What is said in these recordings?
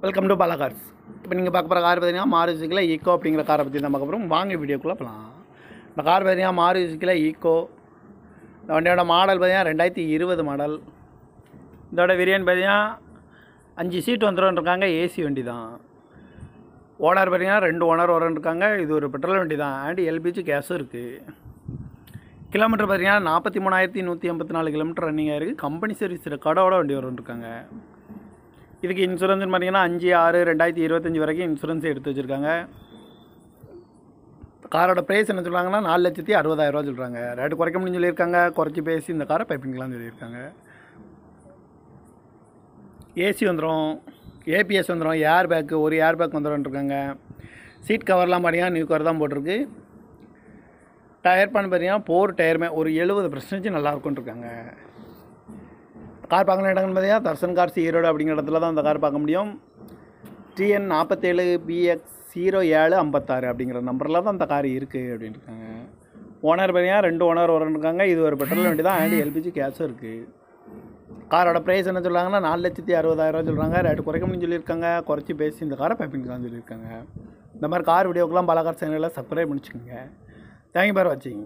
Welcome to Bala cars. இப்போ நீங்கள் பார்க்க போகிற கார் பார்த்தீங்கன்னா மாருதியில் ஈக்கோ அப்படிங்கிற காரை பற்றி தான் பார்க்க போகிறோம். வாங்க வீடியோக்குள்ளே போகலாம். இந்த கார் பார்த்தீங்கன்னா மாருதியில் ஈக்கோ. இந்த வண்டியோட மாடல் பார்த்தீங்கன்னா 2020 மாடல். இதோட வேரியன்ட் பார்த்தீங்கன்னா 5 சீட் வந்துருக்காங்க. ஏசி வண்டி தான். ஓனர் பார்த்தீங்கன்னா 2 ஓனர் வரன்ருக்காங்க. இது ஒரு பெட்ரோல் வண்டி தான். அண்ட் எல்பிஜி கேஸும் இருக்குது. கிலோமீட்டர் பார்த்தீங்கன்னா 43,184 கிலோமீட்டர் ரன்னிங் ஆகிருக்கு. கம்பெனி சர்வீஸ் ரெக்கார்டோட வண்டி வரன்ருக்காங்க. இதுக்கு இன்சூரன்ஸ்னு பார்த்தீங்கன்னா 5/6/2025 வரைக்கும் இன்சூரன்ஸ் எடுத்து வச்சுருக்காங்க. காரோட ப்ரைஸ் என்ன சொல்கிறாங்கன்னா 4,60,000 சொல்கிறாங்க. ரேட்டு குறைக்க முடியும்னு சொல்லியிருக்காங்க. குறைச்சி பேசி இந்த காரை பைப்பிங்கலாம்னு சொல்லியிருக்காங்க. ஏசி வந்துடும், ஏபிஎஸ் வந்துடும், ஏர் பேக்கு ஒரு ஏர் பேக் வந்துடும்ருக்காங்க. சீட் கவர்லாம் பார்த்தீங்கன்னா நியூ கவர் தான் போட்டிருக்கு. டயர் பண்ண பார்த்தீங்கன்னா 4 டயருமே ஒரு 70% நல்லா இருக்கும்ன்ருக்காங்க. கார் பார்க்கணும் இடங்கள்னு பார்த்தீங்கன்னா தர்சன் கார்ஸ் ஈரோடு அப்படிங்கிற இடத்துல தான் அந்த கார் பார்க்க முடியும். TN 47BX0756 அப்படிங்கிற நம்பரில் தான் அந்த கார் இருக்குது அப்படின்னு இருக்காங்க. ஓனர் பார்த்தீங்கன்னா 2 ஓனர் வரன்ருக்காங்க. இது ஒரு பெட்ரோல் வண்டி தான். அண்ட் எல்பிஜி கேஸும் இருக்குது. காரோட ப்ரைஸ் என்ன சொல்கிறாங்கன்னா 4,60,000 சொல்கிறாங்க. ரேட்டு குறைக்க முடியும்னு சொல்லியிருக்காங்க. குறைச்சி பேசி இந்த காரை பைப்பிங்கலாம்னு சொல்லியிருக்காங்க. இந்த மாதிரி கார் வீடியோக்கெல்லாம் பாலா கார் சேனலில் சப்ஸ்கிரைப் பண்ணிச்சுக்கோங்க. தேங்க்யூ ஃபார் வாட்சிங்.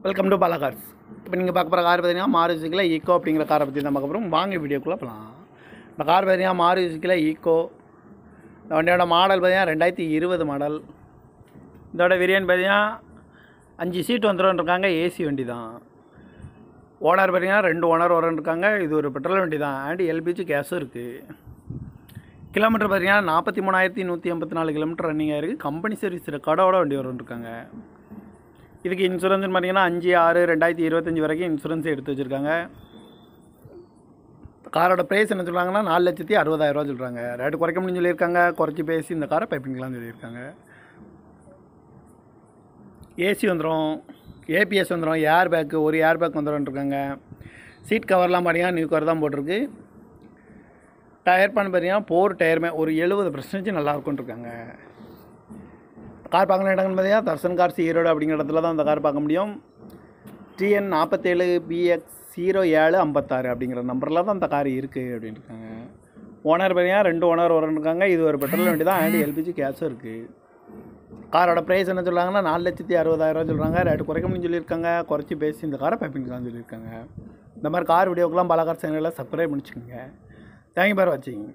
Welcome to Bala cars. இப்போ நீங்கள் பார்க்க போகிற கார் பார்த்தீங்கன்னா மாருதியில் ஈக்கோ அப்படிங்கிற காரை பற்றி தான் பார்க்க போகிறோம். வாங்க வீடியோக்குள்ளே போகலாம். இந்த கார் பார்த்தீங்கன்னா மாருதியில் ஈக்கோ. இந்த வண்டியோட மாடல் பார்த்தீங்கன்னா 2020 மாடல். இதோட வேரியன்ட் பார்த்தீங்கன்னா 5 சீட் வந்துருக்காங்க. ஏசி வண்டி தான். ஓனர் பார்த்தீங்கன்னா 2 ஓனர் வரன்ருக்காங்க. இது ஒரு பெட்ரோல் வண்டி தான். அண்ட் எல்பிஜி கேஸும் இருக்குது. கிலோமீட்டர் பார்த்தீங்கன்னா 43,184 கிலோமீட்டர் ரன்னிங் ஆகிருக்கு. கம்பெனி சர்வீஸ் ரெக்கார்டோட வண்டி வரன்ருக்காங்க. இதுக்கு இன்சூரன்ஸ்னு பார்த்தீங்கன்னா 5/6/2025 வரைக்கும் இன்சூரன்ஸ் எடுத்து வச்சுருக்காங்க. காரோட ப்ரைஸ் என்ன சொல்கிறாங்கன்னா 4,60,000 சொல்கிறாங்க. ரேட்டு குறைக்க முடியும்னு சொல்லியிருக்காங்க. குறைச்சி பேசி இந்த காரை பைப்பிங்கலாம்னு சொல்லியிருக்காங்க. ஏசி வந்துடும், ஏபிஎஸ் வந்துடும், ஏர் பேக்கு ஒரு ஏர் பேக் வந்துடும்ருக்காங்க. சீட் கவர்லாம் பார்த்தீங்கன்னா நியூ கவர் தான் போட்டிருக்கு. டயர் பண்ண பார்த்தீங்கன்னா 4 டயருமே ஒரு 70% நல்லா இருக்கும்ன்ருக்காங்க. கார் பார்க்கணும் இடங்கள்னு பார்த்தீங்கன்னா தர்சன் கார்ஸ் ஈரோடு அப்படிங்கிற இடத்துல தான் அந்த கார் பார்க்க முடியும். TN 47BX0756 அப்படிங்கிற நம்பரில் தான் அந்த கார் இருக்குது அப்படின்னு இருக்காங்க. ஓனர் பார்த்தீங்கன்னா 2 ஓனர் வரன்ருக்காங்க. இது ஒரு பெட்ரோல் வண்டி தான். அண்ட் எல்பிஜி கேஸும் இருக்குது. காரோட ப்ரைஸ் என்ன சொல்கிறாங்கன்னா 4,60,000 சொல்கிறாங்க. ரேட்டு குறைக்க முடியும்னு சொல்லியிருக்காங்க. குறைச்சி பேசி இந்த காரை பைப்பிங்கலாம்னு சொல்லியிருக்காங்க. இந்த மாதிரி கார் வீடியோக்கெல்லாம் பாலா கார் சேனலில் சப்ஸ்கிரைப் பண்ணிச்சுக்கோங்க. தேங்க்யூ ஃபார் வாட்சிங்.